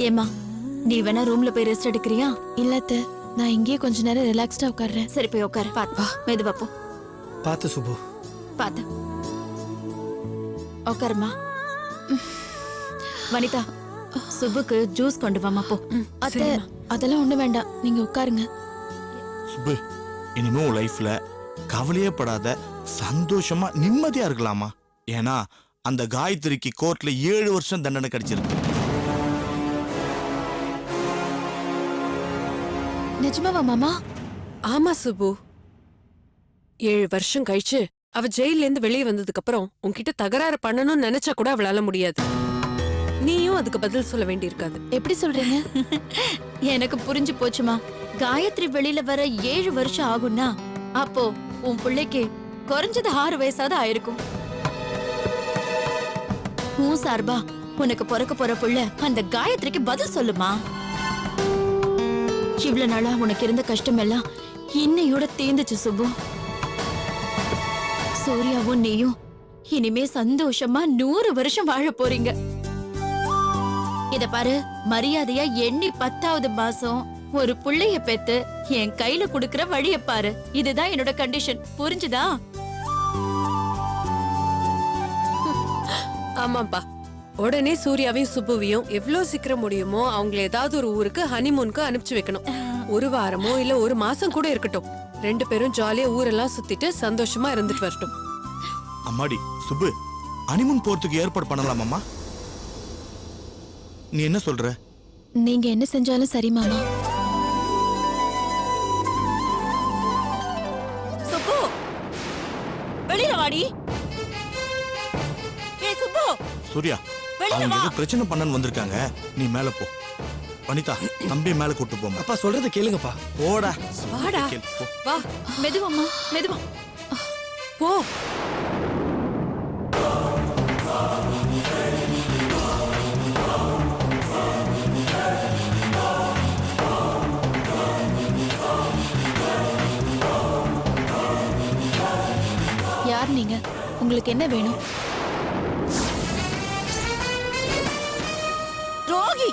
ஏமா நீ வேணா ரூம்ல போய் ரெஸ்ட் எடுக்கிறியா? இல்லத்த, நான் இங்கேயே கொஞ்ச நேரம் ரிலாக்ஸ்டா உட்கார்றேன். சரி போய் உட்காரு. பாத்து மெதுவா போ. பாத்து சுபு. பாத்து உட்காருமா. வனிதா, சுபுக்கு ஜூஸ் கொண்டு வாமா போ. அத்த, அதெல்லாம் ஒண்ணு வேண்டாம், நீங்க உட்காருங்க. சுபு, இனிமே உன் லைஃப்ல கவலையே படாத, சந்தோஷமா நிம்மதியா இருக்கலாமா. ஏன்னா அந்த காயத்ரிக்கு கோர்ட்ல 7 வருஷம் தண்டனை கிடைச்சிருக்கு. நிஜமாவா மாமா? ஆமா சுபு, 7 வருஷம் கழிச்சு அவ ஜெயில இருந்து வெளியே வந்ததுக்கு அப்புறம் உன்கிட்ட தகராறு பண்ணணும்னு நினைச்சா கூட அவளால முடியாது. நீயும் அதுக்கு பதில் சொல்ல வேண்டியிருக்காது. எப்படி சொல்றீங்க? எனக்கு புரிஞ்சு போச்சுமா. காயத்ரி வெளியில வர 7 வருஷம் ஆகும்னா அப்போ உன் பிள்ளைக்கு குறைஞ்சது 6 வயசாவது ஆயிருக்கும். உன் சார்பா உனக்கு பிறக்க போற புள்ள அந்த காயத்ரிக்கு பதில் சொல்லுமா. இவ்வளவு நாளா உனக்கு இருந்த கஷ்டம் எல்லாம் இன்னையோட தீர்ந்துச்சு சுபு. சூர்யாவும் நீயும் இனிமே சந்தோஷமா 100 வருஷம் வாழ போறீங்க. இத பாரு, மரியாதையா எண்ணி 10வது மாசம் ஒரு புள்ளைய பெத்து என் கையில குடுக்கற வழிய பாரு. இதுதான் என்னோட கண்டிஷன், புரிஞ்சுதா? ஆமாப்பா, உடனே சூர்யாவையும் சுபுவையும் எவ்வளவு சீக்கிரம் முடியுமோ அவங்களை ஏதாவது ஒரு ஊருக்கு ஹனிமூனுக்கு அனுப்பிச்சு வைக்கணும். 1 வாரமோ இல்ல 1 மாசம் கூட இருக்கட்டும். 2 பேரும் ஜாலியா ஊரெல்லாம் சுத்திட்டு சந்தோஷமா இருந்துட்டு வரட்டும். அம்மாடி சுபு, ஹனிமூன் போறதுக்கு ஏற்பாடு பண்ணலாமாம்மா? நீ என்ன சொல்ற? நீங்க என்ன செஞ்சாலும் சரி மாமா. சுப்பு, வெளியில வாடி. ஏய் சுப்பு, சூர்யா, வெளியில அவங்க வா. ஏதோ பிரச்சனை பண்ணன்னு வந்திருக்காங்க. நீ மேல போ. வனிதா, தம்பி மேல கூட்டு போமா. அப்பா சொல்றது கேளுங்கப்பா. போடா. வாடா, கேளு, போ. வா மெதுவாம்மா, மெதுவா போ. யார் நீங்க? உங்களுக்கு என்ன வேணும்? ரோகி,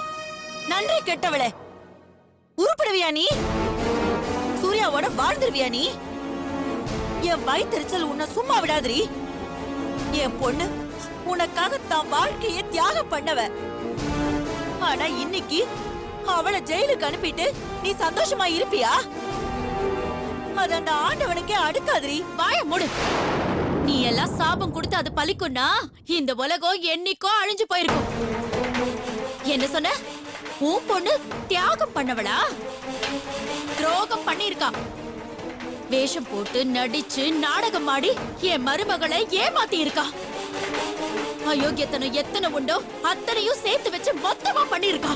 நன்றி கெட்டவளே. உருப்படுவியா நீ? சூர்யாவோட வாழ்ந்துருவியா நீ? என் வயிற்றுச்சல் உன்னை சும்மா விடாதிரி. என் பொண்ணு உனக்காக தான் வாழ்க்கையை தியாகம் பண்ணவ. ஆனா இன்னைக்கு அவளை ஜெயிலுக்கு அனுப்பிட்டு நீ சந்தோஷமா இருப்பியா? அது அந்த ஆண்டவனுக்கே அடுக்காதிரி. வாய மூடு. நீ எல்லாம் சாபம் கொடுத்து அது பலிக்கும்னா இந்த உலகம் என்னைக்கோ அழிஞ்சு போயிருக்கும். என்ன சொன்ன? உன் பொண்ணு தியாகம் பண்ணவளா? துரோகம் பண்ணிருக்கா. வேஷம் போட்டு நடிச்சு நாடகம் ஆடி என் மருமகளை ஏமாத்தி இருக்கா. அயோக்கியத்தனம் எத்தனை உண்டோ அத்தனையும் சேர்த்து வச்சு மொத்தமா பண்ணிருக்கா.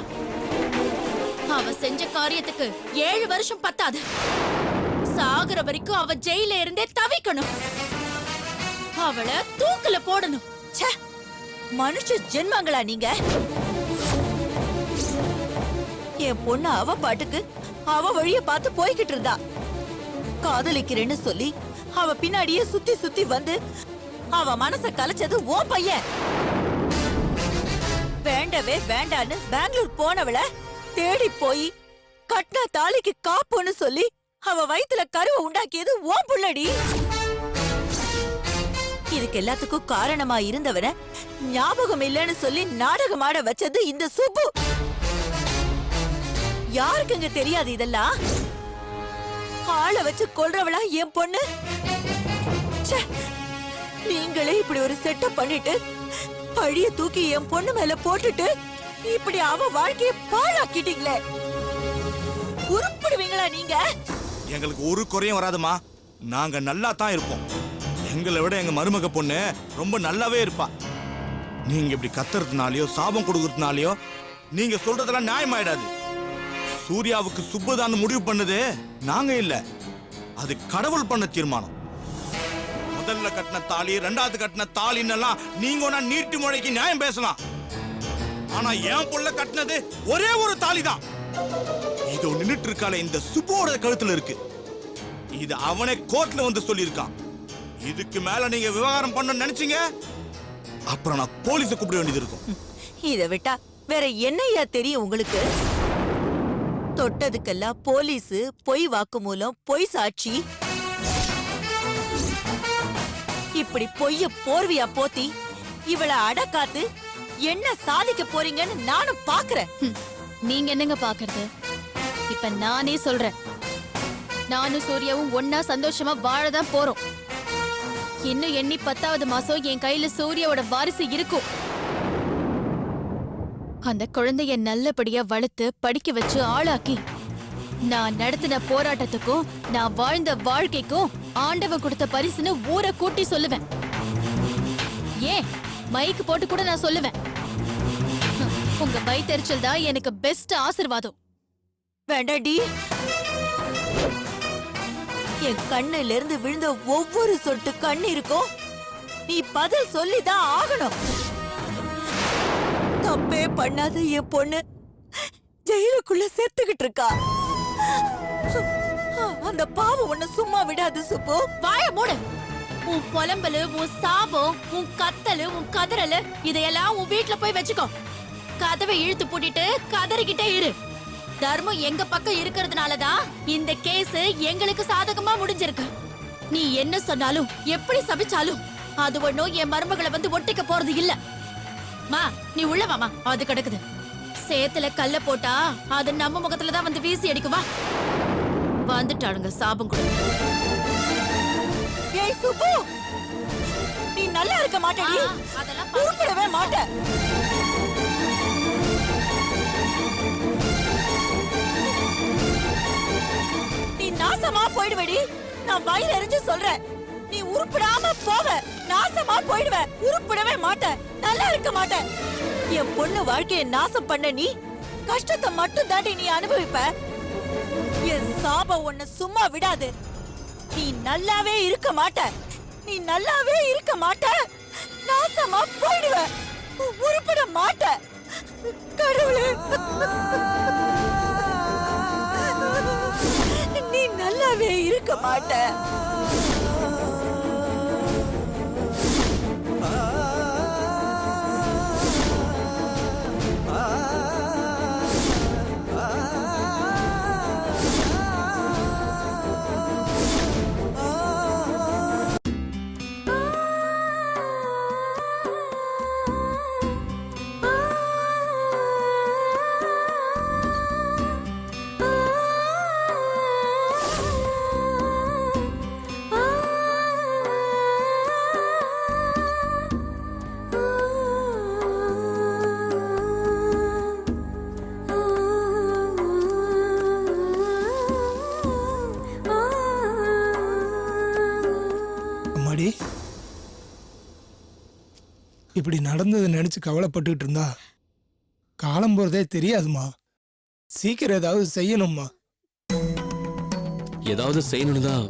அவ செஞ்ச காரியத்துக்கு 7 வருஷம் பத்தாது. சாகுற வரைக்கும் அவ ஜெயில இருந்தே தவிக்கணும். அவளை தூக்குல போடணும். மனுஷ ஜென்மங்களா நீங்க? என் பொண்ணு அவ பாட்டுக்கு அவ வழிய பார்த்து போய்கிட்டு இருந்தா. காதலிக்கிறேன்னு சொல்லி அவ பின்னாடியே சுத்தி சுத்தி வந்து அவ மனச கலைச்சது ஓ பையன். வேண்டவே வேண்டான்னு பெங்களூர் போனவள தேடி போய் கட்டின தாலிக்கு காப்புன்னு சொல்லி அவ வயித்துல கருவை உண்டாக்கியது ஓ புள்ளடி. இதுக்கு எல்லாத்துக்கும் காரணமா இருந்தவன ஞாபகம் இல்லைன்னு சொல்லி நாடகமாட வச்சது இந்த சுப்பு. யாருக்குங்க தெரியாது இதெல்லாம்? ஆளை வச்சு கொல்றவளா என் பொண்ணு? நீங்களே இப்படி ஒரு செட்டப் பண்ணிட்டு பழிய தூக்கி என் பொண்ணு மேல போட்டுட்டு இப்படி அவ வாழ்க்கைய பாழாக்கிட்டீங்களே. உருப்பிடுவீங்களா நீங்க? எங்களுக்கு ஒரு குறையும் வராதுமா. நாங்க நல்லா தான் இருப்போம். எங்களை விட எங்க மருமக பொண்ணு ரொம்ப நல்லாவே இருப்பா. நீங்க இப்படி கத்துறதுனாலயோ சாபம் கொடுக்கறதுனாலயோ நீங்க சொல்றதெல்லாம் நியாயமாயிடாது. சூர்யாவுக்கு சுப்புதான் முடிவு பண்ணது நாங்க இல்ல, அது கடவுள் பண்ண தீர்மானம். முதல்ல கட்டின தாலி, 2வது கட்டின தாலின்னு நீங்க நீட்டி முறைக்கு நியாயம் பேசலாம். ஆனா என் புள்ள கட்டினது ஒரே ஒரு தாலி தான். இதோ நின்னுட்டு இருக்கால இந்த சுப்போட கழுத்துல இருக்கு. இது அவனே கோர்ட்ல வந்து சொல்லியிருக்கான். இதுக்கு மேல நீங்க விவகாரம் பண்ண நினைச்சீங்க அப்புறம் நான் போலீஸை கூப்பிட வேண்டியது இருக்கும். இதை விட்டா வேற என்னையா தெரியும் உங்களுக்கு? தொட்டதுக்கெல்லாம் போலீஸ், பொய் வாக்குமூலம், பொய் சாட்சி, இப்படி பொய்ய போர்வியா போத்தி இவள அடக்காத்து என்ன சாதிக்க போறீங்கன்னு நானும் பாக்குறேன். நீங்க என்னங்க பாக்குறது? இப்ப நானே சொல்றேன், நானும் சூர்யாவும் ஒன்னா சந்தோஷமா வாழதான் போறோம். இன்னும் எண்ணி 10வது மாசம் என் கையில சூர்யாவோட வாரிசு இருக்கும். அந்த குழந்தைய நல்லபடியா வளர்த்து படிக்க வச்சு ஆளாக்கி நான் நடத்தின போராட்டத்துக்கும் நான் வாழ்ந்த வாழ்க்கைக்கும் ஆண்டவன் கொடுத்த பரிசுன்னு ஊரை கூட்டி சொல்லுவேன். ஏன் மைக்கு போட்டு கூட நான் சொல்லுவேன். உங்க வயித்தெரிச்சல் தான் எனக்கு பெஸ்ட் ஆசீர்வாதம். வேண்டாடி, என் கண்ணுல இருந்து விழுந்த ஒவ்வொரு சொட்டு கண்ணீருக்கும் நீ பதில் சொல்லிதான் ஆகணும். தப்பே பண்ணாத என் பொண்ணு ஜெயிலுக்குள்ள செத்துக்கிட்டு இருக்கா. அந்த பாவம் உன்னை சும்மா விடாது சுப்பு. வாய மூடு. உன் புலம்பலு, உன் சாபம், உன் கத்தலு, உன் கதறலு இதையெல்லாம் உன் வீட்ல போய் வச்சுக்கோ. கதவை இழுத்து பூட்டிட்டு கதறிக்கிட்டே இரு. தர்மம் எங்க பக்கம் இருக்கிறதுனாலதான் இந்த கேஸ் எங்களுக்கு சாதகமா முடிஞ்சிருக்கு. நீ என்ன சொன்னாலும் எப்படி சபிச்சாலும் அது ஒண்ணும் என் மருமகளை வந்து ஒட்டிக்க போறது இல்ல. மா நீ உள்ள வாமா, அது கிடக்குது. சேத்துல கல்ல போட்டா அது நம்ம முகத்துலதான் வந்து வீசி அடிக்குவா. வந்துட்டானுங்க சாபம் கொடு. ஏய் சுப்பு, நீ நல்லா இருக்க மாட்டேடி. அதெல்லாம் உருப்படவே மாட்ட. நீ நாசமா போயிடுவடி. நான் வயிறு எரிஞ்சு சொல்றேன். நீ உருப்படாம போவ, நாசமா போயிடுவ. உருப்படவே மாட்ட, நல்லா இருக்க மாட்ட. என் பொண்ணு வாழ்க்கையை நாசம் பண்ண நீ கஷ்டத்தை மட்டும் தாண்டி நீ அனுபவிப்ப. என் சாபம் உன்னை சும்மா விடாது. நீ நல்லாவே இருக்க மாட்ட. நீ நல்லாவே இருக்க மாட்ட. நாசமா போயிடுவ. உருப்பட மாட்ட. கடவுளே, நீ நல்லாவே இருக்க மாட்ட. அம்மாடி, இப்படி நடந்ததை நினைச்சு கவலைப்பட்டுக்கிட்டு இருந்தா காலம் போறதே தெரியாதுமா. சீக்கிரம் ஏதாவது செய்யணும்மா. ஏதாவது செய்யணும்னு தான்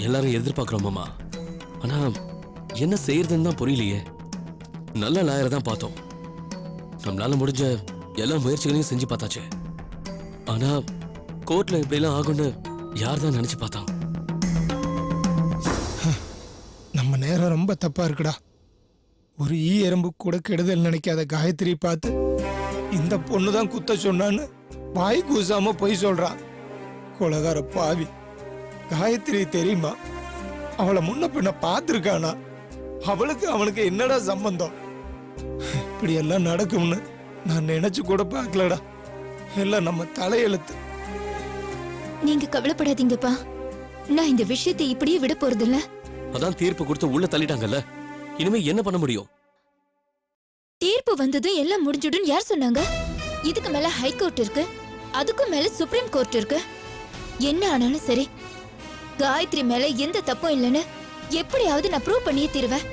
எல்லாரும் எதிர்பார்க்கிறோமாமா. ஆனா என்ன செய்யறதுன்னு தான் புரியலையே. நல்ல லாயரை தான் பார்த்தோம். நம்மளால முடிஞ்ச எல்லா முயற்சிகளையும் செஞ்சு பார்த்தாச்சு. ஆனா கோர்ட்ல இப்படிலாம் ஆகும்னு யார் தான் நினைச்சு பார்த்தான்? நம்ம நேரம் ரொம்ப தப்பா இருக்குடா. ஒரு ஈ எறும்பு கூட கெடுதல் நினைக்காத காயத்ரி பார்த்து இந்த பொண்ணு தான் குத்த சொன்னான்னு வாய் கூசாம பொய் சொல்றான். கொலகார பாவி. காயத்ரி தெரியுமா? அவளை முன்ன பின்ன பார்த்துருக்கானா? அவளுக்கு அவனுக்கு என்னடா சம்பந்தம்? இப்படி எல்லாம் நடக்கும்னு நான் நினைச்சு கூட பார்க்கலடா. எல்லாம் நம்ம தலையெழுத்து. நீங்க கவலைப்படாதீங்கப்பா. நான் இந்த விஷயத்தை இப்படியே விட போறதில்ல. அதான் தீர்ப்பு கொடுத்து உள்ள தள்ளிட்டாங்கல்ல. இனிமே என்ன பண்ண முடியும்? தீர்ப்பு வந்ததும் எல்லாம் முடிஞ்சிடும் யார் சொன்னாங்க? இதுக்கு மேல ஹைகோர்ட் இருக்கு, அதுக்கும் மேல சுப்ரீம் கோர்ட் இருக்கு. என்ன ஆனாலும் சரி, காயத்ரி மேல எந்த தப்பும் இல்லைன்னு எப்படியாவது நான் ப்ரூவ் பண்ணியே தீருவேன்.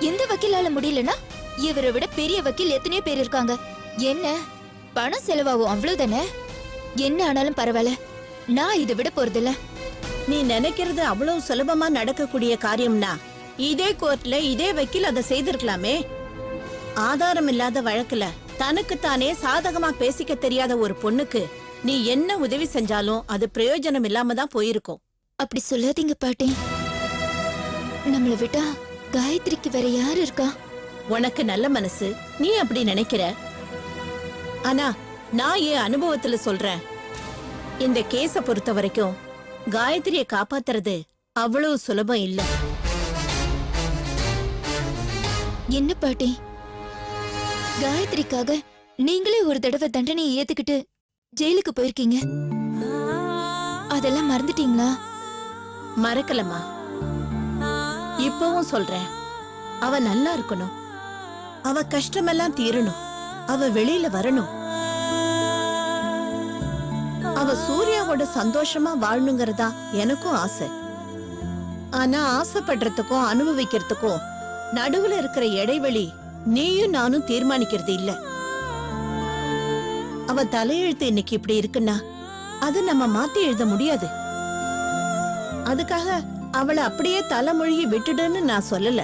எந்த வக்கீலால முடியலன்னா இவரை விட பெரிய வக்கீல் எத்தனையோ பேர் இருக்காங்க. என்ன பணம் செலவாகும் அவ்வளவுதானே. என்ன ஆனாலும் பரவாயில்ல, நான் இதை விட போறதில்ல. நீ நினைக்கிறது அவ்வளவு சுலபமா நடக்கக்கூடிய காரியம்னா இதே கோர்ட்ல இதே வக்கீல் அதை செய்திருக்கலாமே. ஆதாரம் இல்லாத வழக்குல தனக்குத்தானே சாதகமா பேசிக்க தெரியாத ஒரு பொண்ணுக்கு நீ என்ன உதவி செஞ்சாலும் அது பிரயோஜனம் இல்லாம தான் போயிருக்கும். அப்படி சொல்லாதீங்க பாட்டி. நம்மள விட்டா காயத்ரிக்கு வேற யாரு இருக்கா? உனக்கு நல்ல மனசு, நீ அப்படி நினைக்கிற. ஆனா நான் என் அனுபவத்துல சொல்றேன், இந்த கேஸ பொறுத்த வரைக்கும் காயத்ரிய காப்பாத்துறது அவ்வளவு சுலபம் இல்ல. என்ன பாட்டி, காயத்ரிக்காக நீங்களே ஒரு தடவை தண்டனையை ஏத்துக்கிட்டு ஜெயிலுக்கு போயிருக்கீங்க. அதெல்லாம் மறந்துட்டீங்களா? மறக்கலமா. இப்பவும் சொல்றேன், அவ நல்லா இருக்கணும், அவ கஷ்டமெல்லாம் தீரணும், அவ வெளியில வரணும், அவ சூர்யாவோட சந்தோஷமா வாழணுங்கிறதா எனக்கும் ஆசை. ஆனா ஆசைப்படுறதுக்கும் அனுபவிக்கிறதுக்கும் நடுவுல இருக்கிற இடைவெளி நீயும் நானும் தீர்மானிக்கிறது இல்ல. அவ தலையெழுத்து இன்னைக்கு இப்படி இருக்குன்னா அது நம்ம மாத்தி எழுத முடியாது. அதுக்காக அவளை அப்படியே தலைமொழியை விட்டுடுன்னு நான் சொல்லல.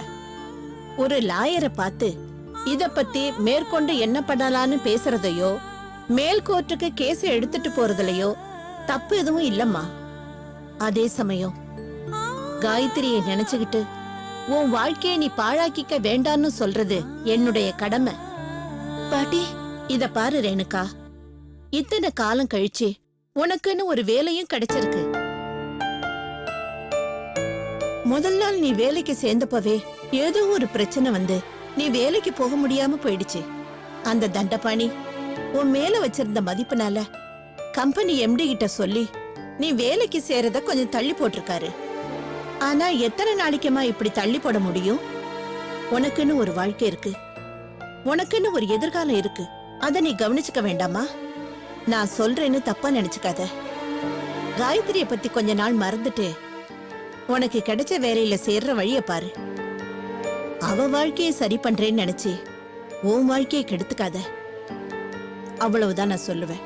ஒரு லாயரை பார்த்து இத பத்தி மேற்கொண்டு என்ன பண்ணலான்னு பேசுறதையோ மேல் கோர்ட்டுக்கு கேஸ் எடுத்துட்டு போறதுலயோ தப்பு எதுவும் இல்லம்மா. அதே சமயம் காயத்ரியை நினைச்சுக்கிட்டு உன் வாழ்க்கையை நீ பாழாக்கிக்க வேண்டான்னு சொல்றது என்னுடைய கடமை. பாட்டி, இத பாரு ரேணுகா, இத்தனை காலம் கழிச்சு உனக்குன்னு ஒரு வேலையும் கிடைச்சிருக்கு. முதல் நாள் நீ வேலைக்கு சேர்ந்தப்பவே ஏதோ ஒரு பிரச்சனை வந்து நீ வேலைக்கு போக முடியாம போயிடுச்சு. அந்த தண்டபாணி உன் மேல வச்சிருந்த மதிப்புனால கம்பெனி எம்டி கிட்ட சொல்லி நீ வேலைக்கு சேரத கொஞ்சம் தள்ளி போட்டிருக்காரு. ஆனா எத்தனை நாளைக்குமா இப்படி தள்ளி போட முடியும்? உனக்குன்னு ஒரு வாழ்க்கை இருக்கு, உனக்குன்னு ஒரு எதிர்காலம் இருக்கு. அத நீ கவனிச்சுக்க வேண்டாமா? நான் சொல்றேன்னு தப்பா நினைச்சுக்காத. காயத்ரிய பத்தி கொஞ்ச நாள் மறந்துட்டு உனக்கு கிடைச்ச வேலையில சேர்ற வழிய பாரு. அவ வாழ்க்கையை சரி பண்றேன்னு நினைச்சு உன் வாழ்க்கையை கெடுத்துக்காத. அவ்வளவுதான் நான் சொல்லுவேன்.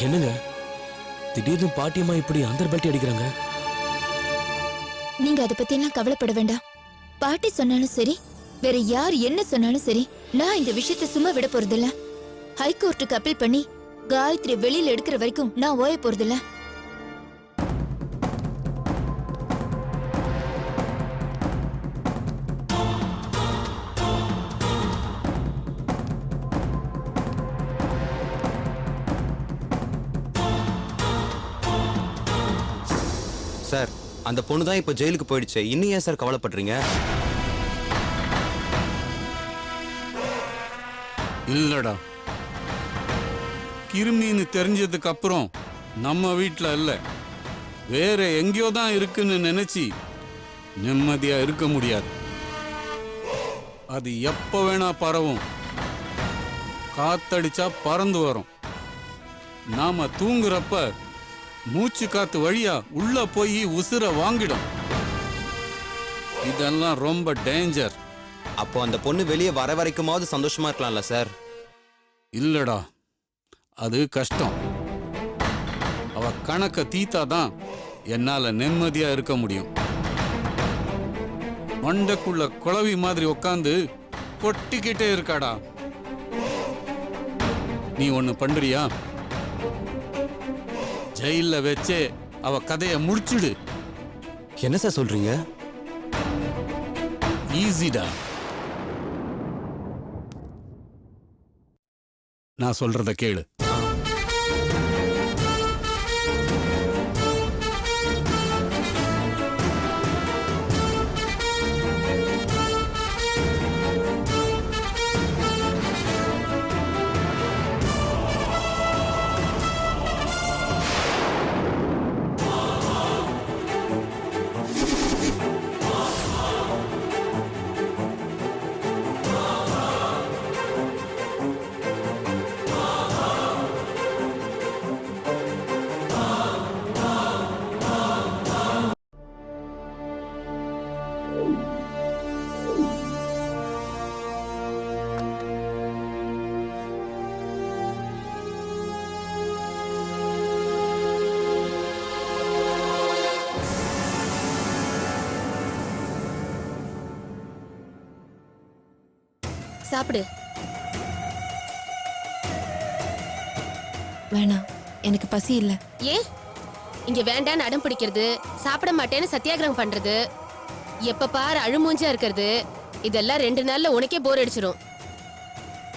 என்னங்க திடீர்னு பாட்டியம்மா இப்படி அந்தர்பல்ட்டி அடிக்கிறாங்க? நீங்க அதை பத்தி எல்லாம் கவலைப்பட வேண்டாம். பாட்டி சொன்னாலும் சரி, வேற யார் என்ன சொன்னாலும் சரி, நான் இந்த விஷயத்தை சும்மா விட போறதில்ல. ஹைகோர்ட்டுக்கு அப்பீல் பண்ணி காயத்ரி வெளியில எடுக்கிற வரைக்கும் நான் ஓய போறதில்ல. சார், அந்த பொண்ணு தான் இப்ப ஜெயிலுக்கு போயிடுச்சு. இன்னும் ஏன் சார் கவலைப்படுறீங்க? இல்லடா, கிருமின்னு தெரிஞ்சதுக்கு அப்புறம் நம்ம வீட்ல இல்ல, வேற எங்கேயோ தான் இருக்குன்னு நினைச்சு நிம்மதியா இருக்க முடியாது. அது எப்ப வேணா பரவும், காத்தடிச்சா பறந்து வரும். நாம தூங்குறப்ப மூச்சு காத்து வழியா உள்ள போய் உசுர வாங்கிடும். இதெல்லாம் ரொம்ப டேஞ்சர். அப்போ அந்த பொண்ணு வெளியே வர வரைக்குமாவது சந்தோஷமா இருக்கலாம்ல சார்? இல்லடா, அது கஷ்டம். அவ கணக்க தீத்தாதான் என்னால நிம்மதியா இருக்க முடியும். மண்டக்குள்ள குளவி மாதிரி உட்காந்து கொட்டிக்கிட்டே இருக்காடா. நீ ஒண்ணு பண்றியா? ஜெயில வச்சே அவ கதைய முடிச்சுடு. என்ன சார் சொல்றீங்க? ஈஸிடா. நான் சொல்றத கேளு. சாப்பிடு. வேணாம், எனக்கு பசி இல்ல. ஏன் இங்க வேண்டான்னு அடம் பிடிக்கிறது, சாப்பிட மாட்டேன்னு சத்தியாகிரகம் பண்றது, எப்ப பாரு அழுமூஞ்சியா இருக்கிறது, இதெல்லாம் 2 நாள்ல உனக்கே போர் அடிச்சிடும்.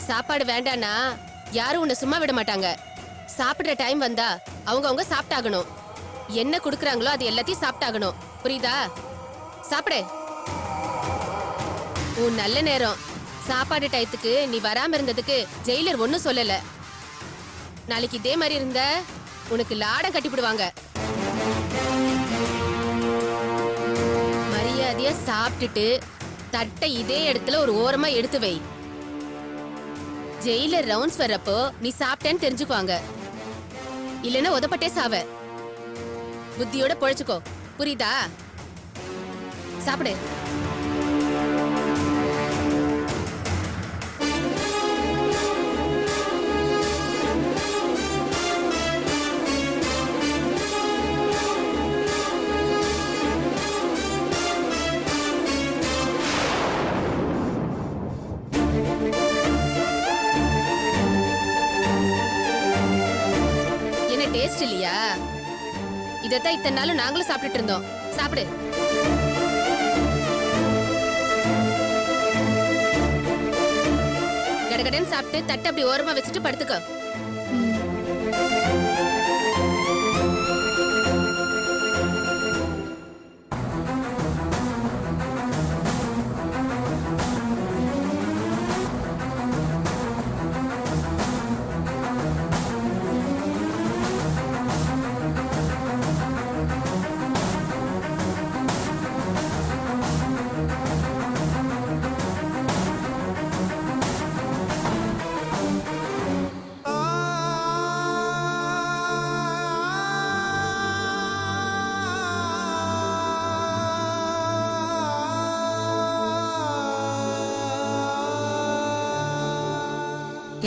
சாப்பாடு வேண்டானா யாரும் உன்னை சும்மா விட மாட்டாங்க. சாப்பிடுற டைம் வந்தா அவங்க சாப்பிட்டாகணும். என்ன குடுக்குறாங்களோ அது எல்லாத்தையும் சாப்பிட்டாகணும். புரியுதா? சாப்பிடு. உன் நல்ல நேரம். சாப்பாடு டயத்துக்கு நீ வராம இருந்ததுக்கு ஜெயிலர் ஒன்னும் சொல்லல. நாளைக்கு இதே மாதிரி இருந்த உனக்கு லாடம் கட்டிவிடுவாங்க. மரியாதையா சாப்பிட்டுட்டு தட்டை இதே இடத்துல ஒரு ஓரமா எடுத்து வை. ஜெயிலர் ரவுண்ட்ஸ் வர்றப்போ நீ சாப்பிட்டேன்னு தெரிஞ்சுக்குவாங்க. இல்லைன்னா உதப்பட்டே சாவ. புத்தியோட பொழைச்சுக்கோ. புரியுதா? சாப்பிடு. டேஸ்ட் இல்லையா? இதத்தான் இத்தனை நாளும் நாங்களும் சாப்பிட்டுட்டு இருந்தோம். சாப்பிடு. கடகடன் சாப்பிட்டு தட்டை அப்படி ஓரமா வச்சுட்டு படுத்துக்கோ.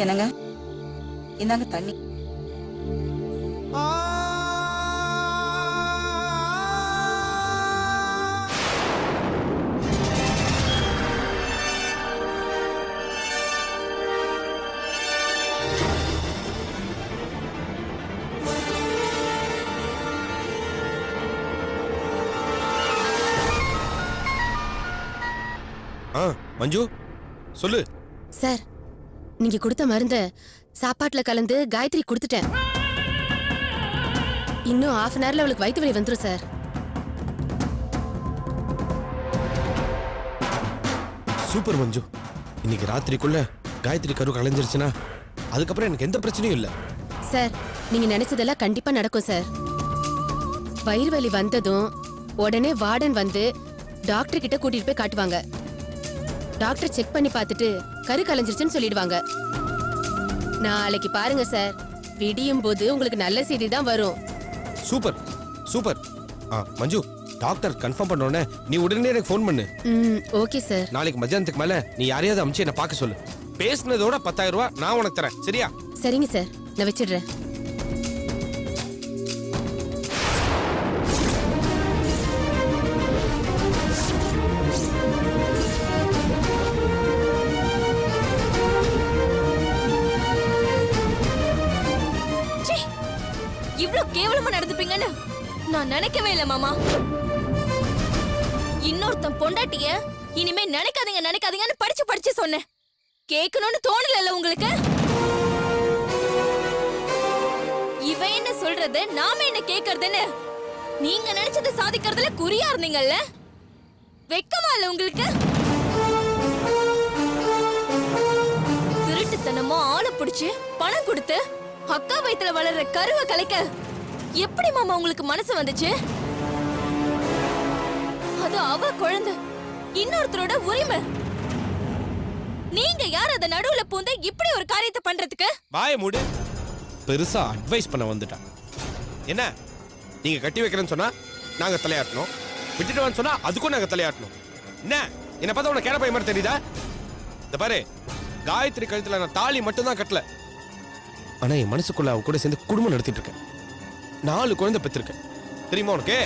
என்னங்க, இந்தாங்க தண்ணி. மஞ்சு சொல்லு. சார், நீங்க கொடுத்த மருந்த சாப்பாட்டுல கலந்து காயத்ரி கொடுத்துட்டேன். இன்னும் 1/2 hourல அவளுக்கு வயிற்று வலி வந்துரும் சார். சூப்பர் மஞ்சு. இன்னைக்கு ராத்திரிக்குள்ள காயத்ரி கரு கலைஞ்சிருச்சுன்னா அதுக்கப்புறம் எனக்கு எந்த பிரச்சனையும் இல்ல. சார், நீங்க நினைச்சதெல்லாம் கண்டிப்பா நடக்கும் சார். வயிறு வலி வந்ததும் உடனே வார்டன் வந்து டாக்டர் கிட்ட கூட்டிட்டு போய் காட்டுவாங்க. டாக்டர் செக் பண்ணி பார்த்துட்டு கரு கலைஞ்சிருச்சுன்னு சொல்லிடுவாங்க. நாளைக்கு பாருங்க சார், விடியும் போது உங்களுக்கு நல்ல செய்தி தான் வரும். Super super. Manju, doctor confirm பண்ண உடனே நீ உடனே எனக்கு ஃபோன் பண்ணு. Okay sir. நாளைக்கு மத்தியானத்துக்கு மேல நீ யாரையாவது அமிச்சு என்ன பார்க்க சொல்லு. பேசுனதோட 10,000 ரூபாய் நான் உனக்கு தரேன். சரியா? சரிங்க சார், நான் வச்சிடுறேன். இவ்ளோ கேவலமா நடந்துப்பீங்கன்னு நான் நினைக்கவே இல்ல மாமா. இன்னொருத்தன் பொண்டாட்டிய இனிமே நினைக்காதீங்கன்னு படிச்சு சொன்னேன். கேட்கணும்னு தோணல உங்களுக்கு? இவ என்ன சொல்றது, நாம என்ன கேக்குறதுன்னு நீங்க நினைச்சதை சாதிக்கிறதுல குறியா இருந்தீங்கல்ல? வெக்கமா இல்ல உங்களுக்கு? திருட்டுத்தனமோ ஆளை பிடிச்சு பணம் கொடுத்து அக்கா வயித்துல வளர்ற கருவை கலைக்க எப்படி மாமா உங்களுக்கு மனசு வந்துச்சு? அது அவ குழந்தை, இன்னொருத்தரோட உரிமை. நீங்க யார் அத நடுவுல பூந்து இப்படி ஒரு காரியத்தை பண்றதுக்கு? வாய மூடு. பெருசா அட்வைஸ் பண்ண வந்துட்டான். என்ன, நீங்க கட்டி வைக்கிறேன்னு சொன்னா நாங்க தலையாட்டணும், விட்டுட்டு சொன்னா அதுக்கும் நாங்க தலையாட்டணும். என்ன பார்த்தா உனக்கு கேட பைய மாதிரி தெரியுதா? இந்த பாரு, காயத்ரி கழுத்துல நான் தாலி மட்டும் தான் கட்டல. ஆனா என் மனசுக்குள்ள அவ கூட சேர்ந்து குடும்பம் நடத்திட்டு இருக்கேன். 4 குழந்தை பெற்றிருக்கேன். தெரியுமா உனக்கு?